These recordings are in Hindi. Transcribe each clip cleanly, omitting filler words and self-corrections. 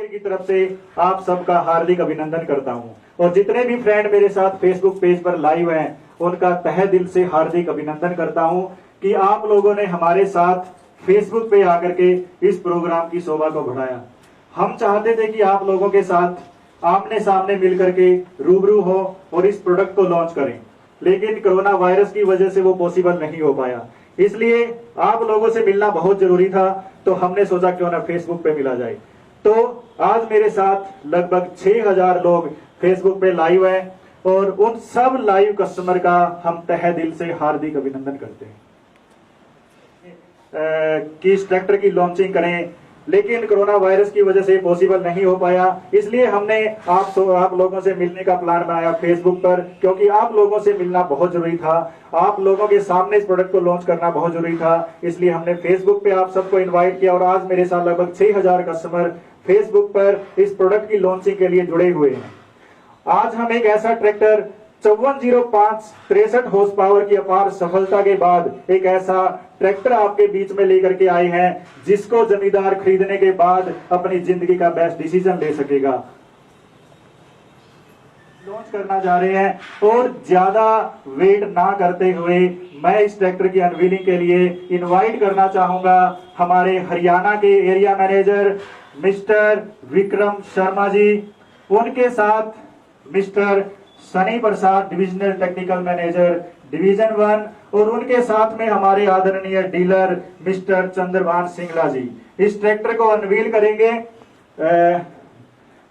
की तरफ से आप सबका हार्दिक अभिनंदन करता हूं और जितने भी फ्रेंड मेरे साथ फेसबुक पेज पर लाइव हैं उनका तहे दिल से हार्दिक अभिनंदन करता हूं कि आप लोगों ने हमारे साथ फेसबुक पे आकर के इस प्रोग्राम की शोभा को बढ़ाया। हम चाहते थे कि आप लोगों के साथ आमने सामने मिलकर के रूबरू हो और इस प्रोडक्ट को लॉन्च करें, लेकिन कोरोना वायरस की वजह से वो पॉसिबल नहीं हो पाया। इसलिए आप लोगों से मिलना बहुत जरूरी था, तो हमने सोचा क्यों ना फेसबुक पे मिला जाए। तो आज मेरे साथ लगभग 6000 लोग फेसबुक पे लाइव हैं और उन सब लाइव कस्टमर का हम तहे दिल से हार्दिक अभिनंदन करते हैं कि इस ट्रैक्टर की लॉन्चिंग करें, लेकिन कोरोना वायरस की वजह से पॉसिबल नहीं हो पाया। इसलिए हमने आप लोगों से मिलने का प्लान बनाया फेसबुक पर, क्योंकि आप लोगों से मिलना बहुत जरूरी था, आप लोगों के सामने इस प्रोडक्ट को लॉन्च करना बहुत जरूरी था। इसलिए हमने फेसबुक पे आप सबको इनवाइट किया और आज मेरे साथ लगभग 6000 कस्टमर फेसबुक पर इस प्रोडक्ट की लॉन्चिंग के लिए जुड़े हुए हैं। आज हम एक ऐसा ट्रैक्टर 5405 63 हॉर्स पावर की अपार सफलता के बाद एक ऐसा ट्रैक्टर आपके बीच में लेकर के आए हैं जिसको जमींदार खरीदने के बाद अपनी जिंदगी का बेस्ट डिसीजन ले सकेगा। लॉन्च करना जा रहे हैं और ज्यादा वेट ना करते हुए मैं इस ट्रैक्टर की अनवीलिंग के लिए इनवाइट करना चाहूंगा हमारे हरियाणा के area manager mister Vikram Sharma ji, उनके साथ mister Sunny Prasad divisional technical manager division 1 और उनके साथ में हमारे आदरणीय डीलर मिस्टर चंद्रभान सिंगला जी इस ट्रैक्टर को अनवील करेंगे।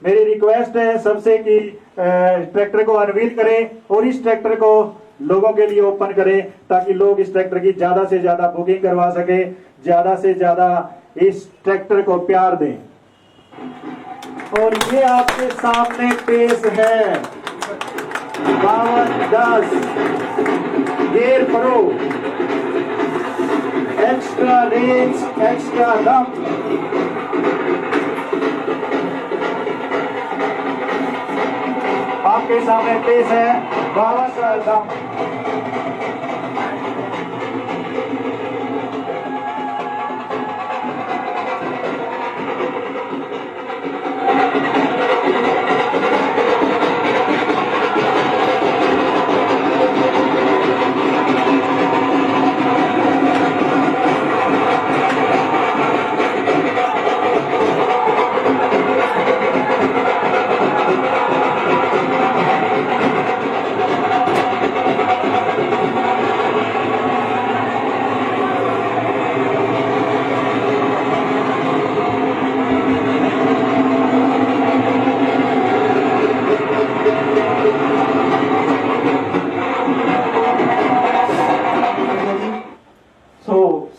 मेरी रिक्वेस्ट है सबसे कि ट्रैक्टर को अनवील करें और इस ट्रैक्टर को लोगों के लिए ओपन करें ताकि लोग इस ट्रैक्टर की ज्यादा से ज्यादा बुकिंग करवा सके, ज्यादा से ज्यादा इस ट्रैक्टर को प्यार दें। और ये आपके सामने पेश है 5210 gear pro, extra range extra दम। आपके सामने पेश है 52 दम।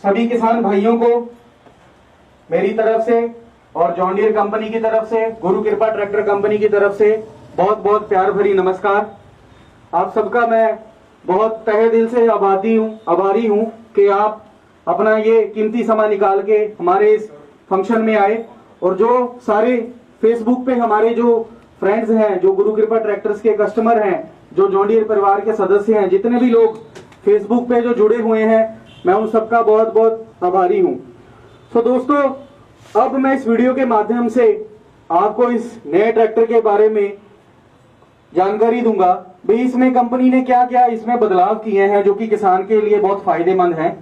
सभी किसान भाइयों को मेरी तरफ से और जॉन डीयर कंपनी की तरफ से, गुरु कृपा ट्रैक्टर कंपनी की तरफ से बहुत बहुत प्यार भरी नमस्कार। आप सबका मैं बहुत तहे दिल से आभारी हूं कि आप अपना ये कीमती समय निकाल के हमारे इस फंक्शन में आए। और जो सारे फेसबुक पे हमारे जो फ्रेंड्स हैं, जो गुरु कृपा ट्रैक्टर्स के कस्टमर हैं, जो जॉन डीयर परिवार के सदस्य हैं, जितने भी लोग फेसबुक पे जो जुड़े हुए हैं, मैं उन सबका बहुत बहुत आभारी हूं। तो दोस्तों, अब मैं इस वीडियो के माध्यम से आपको इस नए ट्रैक्टर के बारे में जानकारी दूंगा। भाई इसमें कंपनी ने क्या क्या इसमें बदलाव किए हैं जो कि किसान के लिए बहुत फायदेमंद हैं।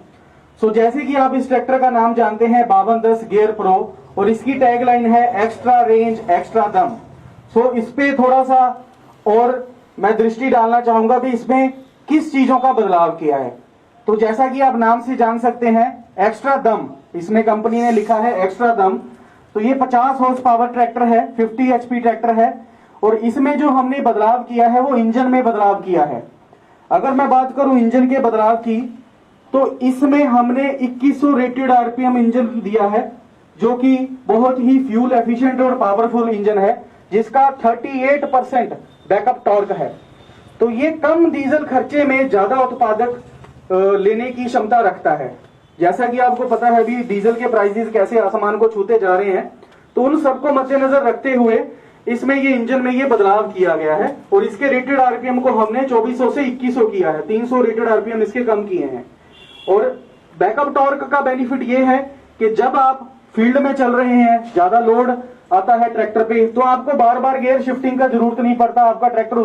सो जैसे कि आप इस ट्रैक्टर का नाम जानते हैं 5210 गियर प्रो और इसकी टैगलाइन है एक्स्ट्रा रेंज एक्स्ट्रा दम। सो इस पे थोड़ा सा और मैं दृष्टि डालना चाहूंगा भी इसमें किस चीजों का बदलाव किया है। तो जैसा कि आप नाम से जान सकते हैं एक्स्ट्रा दम, इसमें कंपनी ने लिखा है एक्स्ट्रा दम। तो ये 50 हॉर्स पावर ट्रैक्टर है, 50 HP ट्रैक्टर है और इसमें जो हमने बदलाव किया है वो इंजन में बदलाव किया है। अगर मैं बात करूं इंजन के बदलाव की तो इसमें हमने 2100 रेटेड RPM इंजन दिया है जो कि बहुत ही फ्यूल एफिशिएंट और पावरफुल इंजन है जिसका 38% बैकअप टॉर्क है। तो ये कम डीजल खर्चे में ज्यादा उत्पादक लेने की क्षमता रखता है। जैसा कि आपको पता है भी डीजल के प्राइसेस कैसे आसमान को छूते जा रहे हैं, तो उन सबको मद्देनजर रखते हुए इसमें ये इंजन में ये बदलाव किया गया है और इसके रेटेड RPM को हमने 2400 से 2100 किया है, 300 रेटेड RPM इसके कम किए हैं। और बैकअप टॉर्क का बेनिफिट ये है कि जब आप फील्ड में चल रहे हैं, ज्यादा लोड आता है ट्रैक्टर पे, तो आपको बार बार गियर शिफ्टिंग का जरूरत नहीं पड़ता, आपका ट्रैक्टर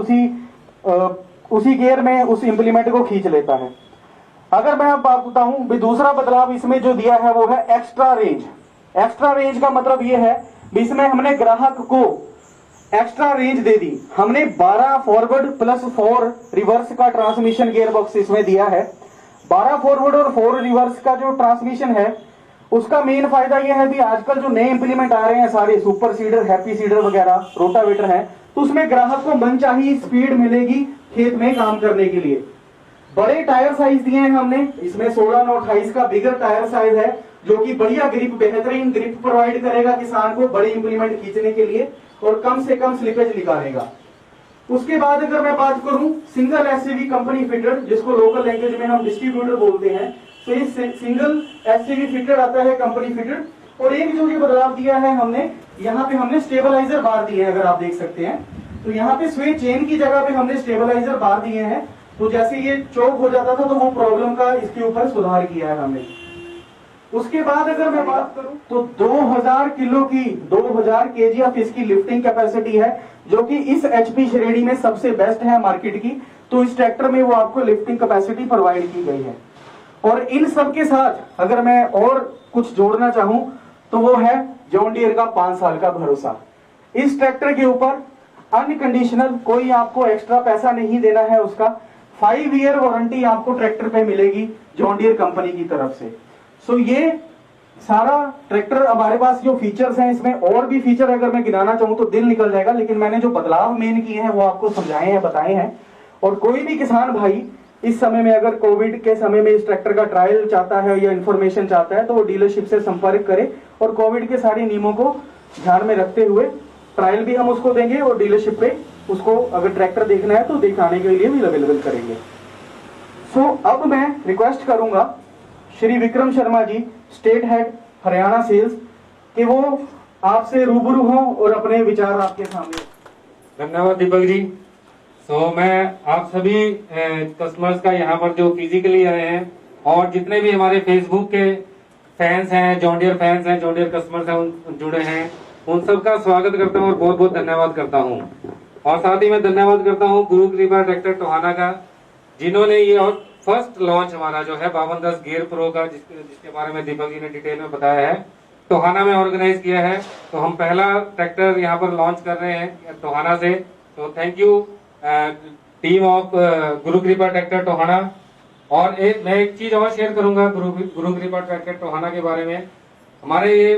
उसी गियर में उस इंप्लीमेंट को खींच लेता है। अगर मैं अब आपको बताऊं भी दूसरा बदलाव इसमें जो दिया है वो है एक्स्ट्रा रेंज। एक्स्ट्रा रेंज का मतलब ये है भी इसमें हमने ग्राहक को एक्स्ट्रा रेंज दे दी। हमने 12 फॉरवर्ड प्लस 4 रिवर्स का ट्रांसमिशन गियर बॉक्स इसमें दिया है। 12 फॉरवर्ड और 4 रिवर्स का जो ट्रांसमिशन है उसका मेन फायदा यह है भी आजकल जो नए इंप्लीमेंट आ रहे हैं सारे सुपर सीडर, हैप्पी सीडर वगैरह, रोटावेटर है, तो उसमें ग्राहक को मनचाही स्पीड मिलेगी खेत में काम करने के लिए। बड़े टायर साइज दिए हैं हमने, इसमें 16/28 का बिगर टायर साइज है जो कि बढ़िया ग्रिप, बेहतरीन ग्रिप प्रोवाइड करेगा किसान को बड़े इंप्लीमेंट खींचने के लिए और कम से कम स्लिपेज निकालेगा। उसके बाद अगर मैं बात करूं सिंगल एससीवी कंपनी फिटेड, जिसको लोकल लैंग्वेज में हम डिस्ट्रीब्यूटर बोलते हैं, तो ये सिंगल एससीवी फिटेड आता है कंपनी फिटेड। और एक जो ये बदलाव दिया है हमने, यहाँ पे हमने स्टेबलाइजर बार दिए हैं, अगर आप देख सकते हैं तो यहाँ पे स्वे चेन की जगह पे हमने स्टेबलाइजर बार दिए हैं, तो जैसे ये चौक हो जाता था तो वो प्रॉब्लम का इसके ऊपर सुधार किया है हमने। उसके बाद अगर मैं बात करूं तो 2000 किलो की 2000 केजी ऑफ इसकी लिफ्टिंग कैपेसिटी है, जो कि इस एचपी श्रेणी में सबसे बेस्ट है मार्केट की। तो इस ट्रैक्टर में वो आपको लिफ्टिंग कैपेसिटी प्रोवाइड की गई है। और इन सब के साथ अगर मैं और कुछ जोड़ना चाहूं तो वो है जॉन डियर का 5 साल का भरोसा। इस ट्रैक्टर के ऊपर अनकंडीशनल कोई आपको एक्स्ट्रा पैसा नहीं देना है, उसका 5 ईयर वारंटी आपको ट्रैक्टर पे मिलेगी जॉन डियर कंपनी की तरफ से। सो ये सारा ट्रैक्टर हमारे पास जो फीचर्स हैं, इसमें और भी फीचर अगर मैं गिनाना चाहूं तो दिल निकल जाएगा, लेकिन मैंने जो बदलाव मेन किए हैं वो आपको समझाए हैं, बताए हैं। और कोई भी किसान भाई इस समय में अगर कोविड के समय में इस ट्रैक्टर का ट्रायल चाहता है या इन्फॉर्मेशन चाहता है तो वो डीलरशिप से संपर्क करे और कोविड के सारे नियमों को ध्यान में रखते हुए ट्रायल भी हम उसको देंगे और डीलरशिप पे उसको अगर ट्रैक्टर देखना है तो दिखाने के लिए भी अवेलेबल करेंगे। सो अब मैं रिक्वेस्ट करूंगा श्री विक्रम शर्मा जी, स्टेट हेड हरियाणा सेल्स, कि वो आपसे रूबरू हों और अपने विचार आपके सामने। धन्यवाद दीपक जी। मैं आप सभी कस्टमर्स का यहाँ पर जो फिजिकली आए हैं और जितने भी हमारे फेसबुक के फैंस हैं, जॉन डियर फैंस हैं, जॉन डियर कस्टमर्स हैं, उन जुड़े हैं, उन सबका स्वागत करता हूँ और बहुत बहुत धन्यवाद करता हूँ। और साथ ही मैं धन्यवाद करता हूँ गुरु कृपा ट्रैक्टर टोहाना का, जिन्होंने ये और फर्स्ट लॉन्च हमारा जो है 5210 गियर प्रो का, जिसके बारे में दीपक जी ने डिटेल में बताया है, टोहाना में ऑर्गेनाइज किया है। तो हम पहला ट्रैक्टर यहाँ पर लॉन्च कर रहे हैं टोहाना से। तो थैंक यू टीम ऑफ गुरु कृपा ट्रैक्टर टोहाना। और मैं एक चीज और शेयर करूंगा गुरु कृपा ट्रैक्टर टोहाना के बारे में। हमारे ये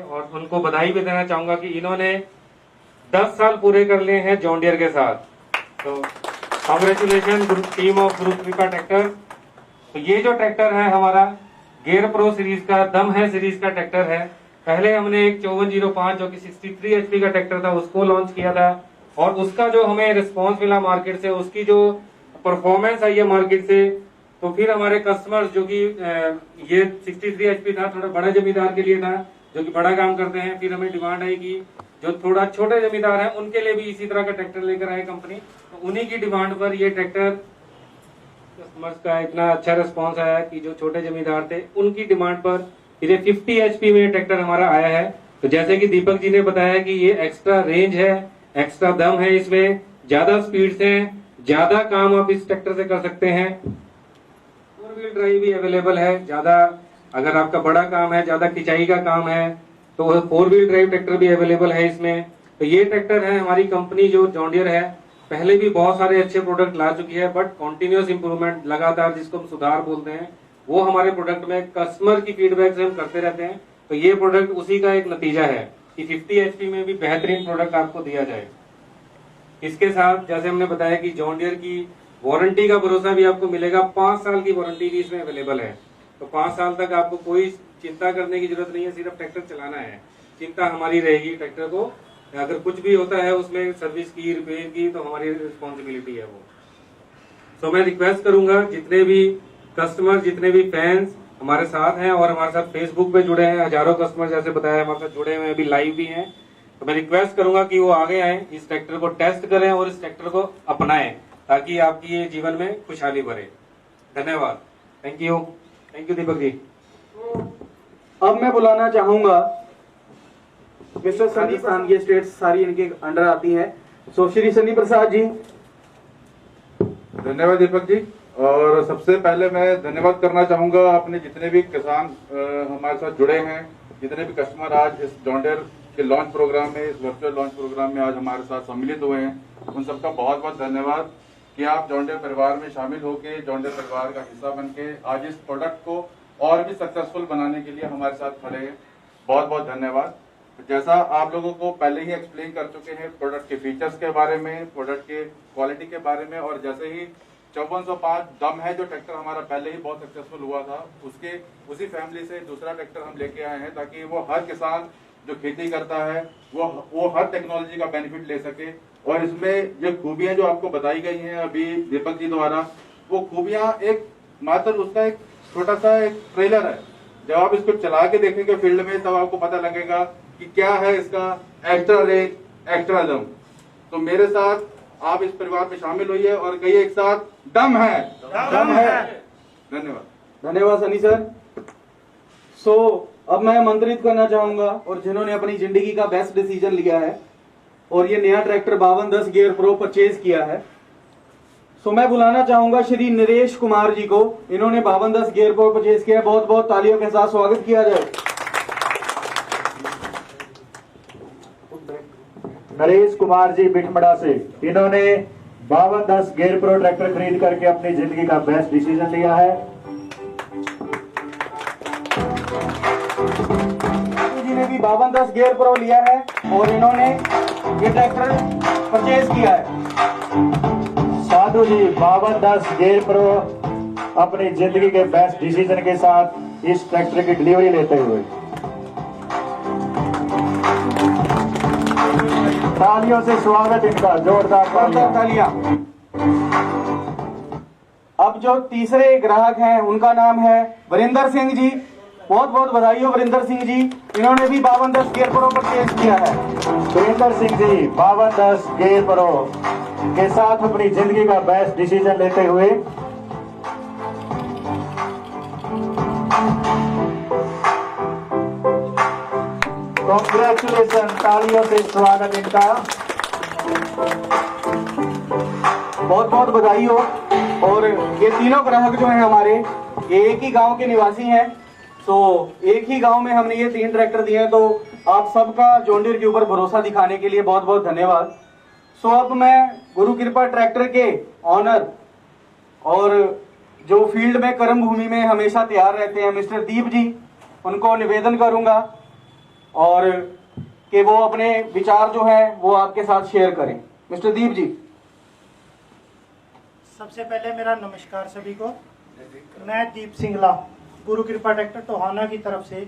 और उनको बधाई भी देना चाहूंगा कि इन्होंने 10 साल पूरे कर लिए हैं जॉन डियर के साथ। तो कांग्रेचुलेशन टीम ऑफ गुरु कृपा ट्रैक्टर। तो ये जो ट्रैक्टर है हमारा गियर प्रो सीरीज का, दम है सीरीज का ट्रैक्टर है। पहले हमने एक 5405 जो कि 63 एचपी का ट्रैक्टर था उसको लॉन्च किया था और उसका जो हमें रिस्पांस मिला मार्केट से, उसकी जो परफॉर्मेंस आई है मार्केट से, तो फिर हमारे कस्टमर्स जो कि ये 63 एचपी था, थोड़ा बड़ा जमींदार के लिए था जो कि बड़ा काम करते हैं। फिर हमें डिमांड आई कि जो थोड़ा छोटे जमींदार हैं उनके लिए भी इसी तरह का ट्रैक्टर लेकर आए कंपनी। तो उन्हीं की डिमांड पर ये ट्रैक्टर कस्टमर्स का इतना अच्छा रिस्पांस आया कि जो छोटे जमींदार थे उनकी डिमांड पर ये 50 एचपी में ट्रैक्टर हमारा आया है। तो जैसे कि दीपक जी ने बताया कि ये एक्स्ट्रा रेंज है, एक्स्ट्रा दम है, इसमें ज्यादा स्पीड से ज्यादा काम आप इस ट्रैक्टर से कर सकते हैं। 4 व्हील ड्राइव भी अवेलेबल है। ज्यादा अगर आपका बड़ा काम है, ज्यादा खिंचाई का काम है, तो 4 व्हील ड्राइव ट्रैक्टर भी अवेलेबल है इसमें। तो ये ट्रैक्टर है हमारी कंपनी जो जॉन डियर है, पहले भी बहुत सारे अच्छे प्रोडक्ट ला चुकी है, बट कॉन्टिन्यूस इंप्रूवमेंट, लगातार जिसको हम सुधार बोलते हैं, वो हमारे प्रोडक्ट में कस्टमर की फीडबैक से हम करते रहते हैं। तो ये प्रोडक्ट उसी का एक नतीजा है कि 50 एचपी में भी बेहतरीन प्रोडक्ट आपको दिया जाए। इसके साथ जैसे हमने बताया कि जॉन डियर की वारंटी का भरोसा भी आपको मिलेगा। 5 साल की वारंटी भी इसमें अवेलेबल है। तो 5 साल तक आपको कोई चिंता करने की जरूरत नहीं है, सिर्फ ट्रैक्टर चलाना है। चिंता हमारी रहेगी ट्रैक्टर को, अगर कुछ भी होता है उसमें सर्विस की, रिपेयर की, तो हमारी रिस्पॉन्सिबिलिटी है वो। तो मैं रिक्वेस्ट करूंगा जितने भी कस्टमर, जितने भी फैंस हमारे साथ हैं और हमारे साथ फेसबुक पे जुड़े हैं, हजारों कस्टमर जैसे बताया हमारे साथ जुड़े हुए हैं, अभी लाइव भी हैं, तो मैं रिक्वेस्ट करूंगा कि वो आगे आए, इस ट्रैक्टर को टेस्ट करें और इस ट्रैक्टर को अपनाएं, ताकि आपकी ये जीवन में खुशहाली भरे। धन्यवाद। Thank you Deepak ji. अब मैं बुलाना चाहूंगा मिस्टर सनी प्रसाद, ये स्टेट्स सारी इनके अंडर आती हैं। सो श्री सनी प्रसाद जी। धन्यवाद दीपक जी। और सबसे पहले मैं धन्यवाद करना चाहूंगा अपने जितने भी किसान हमारे साथ जुड़े हैं, जितने भी कस्टमर आज इस जॉन डियर के लॉन्च प्रोग्राम में, इस वर्चुअल लॉन्च प्रोग्राम में आज हमारे साथ सम्मिलित हुए हैं, उन सबका बहुत बहुत धन्यवाद कि आप जॉन डियर परिवार में शामिल होकर जॉन डियर परिवार का हिस्सा बन के आज इस प्रोडक्ट को और भी सक्सेसफुल बनाने के लिए हमारे साथ खड़े हैं। बहुत बहुत धन्यवाद। जैसा आप लोगों को पहले ही एक्सप्लेन कर चुके हैं प्रोडक्ट के फीचर्स के बारे में, प्रोडक्ट के क्वालिटी के बारे में, और जैसे ही 5405 दम है जो ट्रैक्टर हमारा पहले ही बहुत सक्सेसफुल हुआ था, उसके उसी फैमिली से दूसरा ट्रैक्टर हम लेके आए हैं ताकि वो हर किसान जो खेती करता है वो हर टेक्नोलॉजी का बेनिफिट ले सके। और इसमें जो खूबियां जो आपको बताई गई हैं अभी दीपक जी द्वारा, वो खूबियां एक मात्र उसका एक छोटा सा एक ट्रेलर है। जब आप इसको चला के देखेंगे फील्ड में तब आपको पता लगेगा कि क्या है इसका एक्स्ट्रा रेंज, एक्स्ट्रा दम। तो मेरे साथ आप इस परिवार में शामिल होइए और कहिए एक साथ, दम है, दम है। धन्यवाद। धन्यवाद सनी सर। सो अब मैं आमंत्रित करना चाहूंगा और जिन्होंने अपनी जिंदगी का बेस्ट डिसीजन लिया है और ये नया ट्रैक्टर 5210 गियर प्रो परचेज किया है, सो मैं बुलाना चाहूंगा श्री नरेश कुमार जी को। इन्होंने 5210 गियर प्रो परचेज किया है। बहुत बहुत तालियों के साथ स्वागत किया जाए। नरेश कुमार जी बिठमड़ा से, इन्होंने 5210 गियर प्रो ट्रैक्टर खरीद करके अपनी जिंदगी का बेस्ट डिसीजन लिया है। जी ने भी 5210 गियर प्रो लिया है और इन्होंने ये ट्रैक्टर परचेज किया है। साधु जी 5210 गियर प्रो अपनी जिंदगी के बेस्ट डिसीजन के साथ इस ट्रैक्टर की डिलीवरी लेते हुए तालियों से स्वागत इनका, जोरदार तालियां। अब जो तीसरे ग्राहक हैं उनका नाम है वरिंदर सिंह जी। बहुत बहुत बधाई हो वरिंदर सिंह जी। इन्होंने भी 5210 गियर प्रो परचेज किया है। वरिंदर सिंह जी 5210 गियर प्रो के साथ अपनी जिंदगी का बेस्ट डिसीजन लेते हुए कांग्रेचुलेशन, तालियों से स्वागत इनका। बहुत बहुत बधाई हो। और ये तीनों ग्राहक जो हैं हमारे, ये एक ही गांव के निवासी हैं। तो एक ही गांव में हमने ये 3 ट्रैक्टर दिए हैं। तो आप सबका जॉन डियर के ऊपर भरोसा दिखाने के लिए बहुत बहुत धन्यवाद। सो अब मैं गुरु कृपा ट्रैक्टर के ऑनर और जो फील्ड में कर्म भूमि में हमेशा तैयार रहते हैं मिस्टर दीप जी, उनको निवेदन करूंगा और कि वो अपने विचार जो है वो आपके साथ शेयर करें। मिस्टर दीप जी। सबसे पहले मेरा नमस्कार सभी को। मैं दीप सिंगला गुरु कृपा ट्रैक्टर टोहाना की तरफ से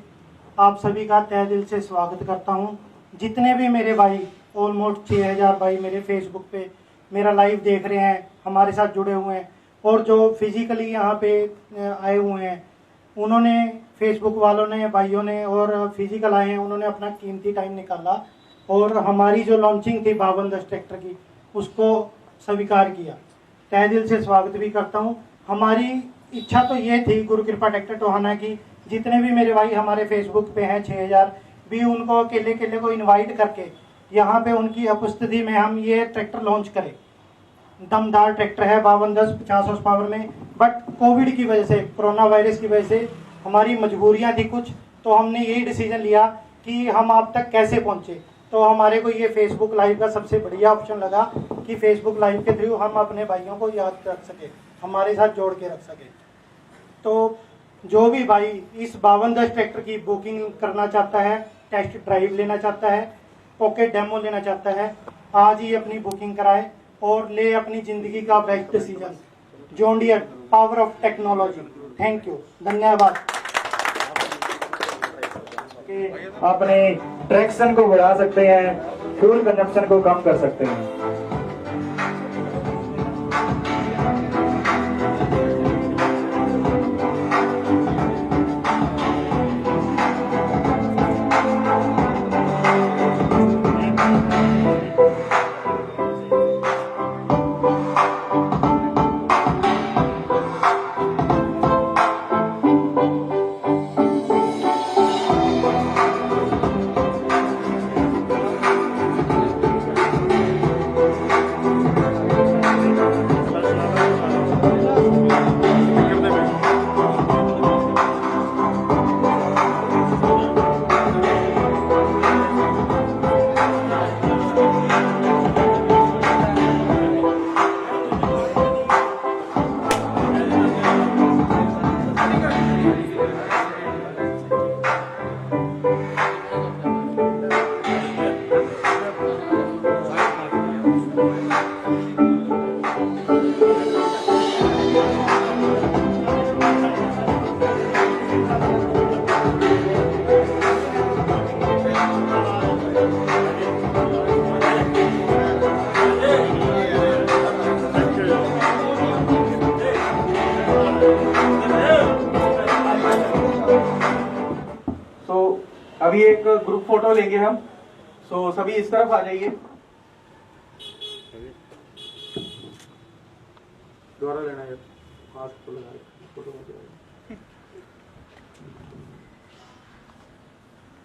आप सभी का तहे दिल से स्वागत करता हूं। जितने भी मेरे भाई, ऑलमोस्ट 6000 भाई मेरे फेसबुक पे मेरा लाइव देख रहे हैं, हमारे साथ जुड़े हुए हैं, और जो फिजिकली यहाँ पे आए हुए हैं, उन्होंने फेसबुक वालों ने, भाइयों ने और फिजिकल आए हैं, उन्होंने अपना कीमती टाइम निकाला और हमारी जो लॉन्चिंग थी 5210 ट्रैक्टर की उसको स्वीकार किया। तहे दिल से स्वागत भी करता हूँ। हमारी इच्छा तो ये थी गुरु कृपा ट्रैक्टर टोहाना की, जितने भी मेरे भाई हमारे फेसबुक पे हैं 6000 भी, उनको अकेले अकेले को इनवाइट करके यहाँ पे उनकी उपस्थिति में हम ये ट्रैक्टर लॉन्च करें। दमदार ट्रैक्टर है 5210 50 हॉर्स पावर में, बट कोविड की वजह से, कोरोना वायरस की वजह से हमारी मजबूरियां थी कुछ, तो हमने यही डिसीजन लिया कि हम आप तक कैसे पहुंचे। तो हमारे को ये फेसबुक लाइव का सबसे बढ़िया ऑप्शन लगा कि फेसबुक लाइव के थ्रू हम अपने भाइयों को याद रख सके, हमारे साथ जोड़ के रख सके। तो जो भी भाई इस 5210 ट्रैक्टर की बुकिंग करना चाहता है, टेस्ट ड्राइव लेना चाहता है, पॉकेट डेमो लेना चाहता है, आज ही अपनी बुकिंग कराए और ले अपनी जिंदगी का best decision. John Deere, power of technology. Thank you, धन्यवाद। अपने ट्रैक्शन को बढ़ा सकते हैं, फ्यूल कंजप्शन को कम कर सकते हैं। ग्रुप फोटो लेंगे हम। सो सभी इस तरफ आ जाइए। दोबारा लेना है, हाथ को लगा फोटो।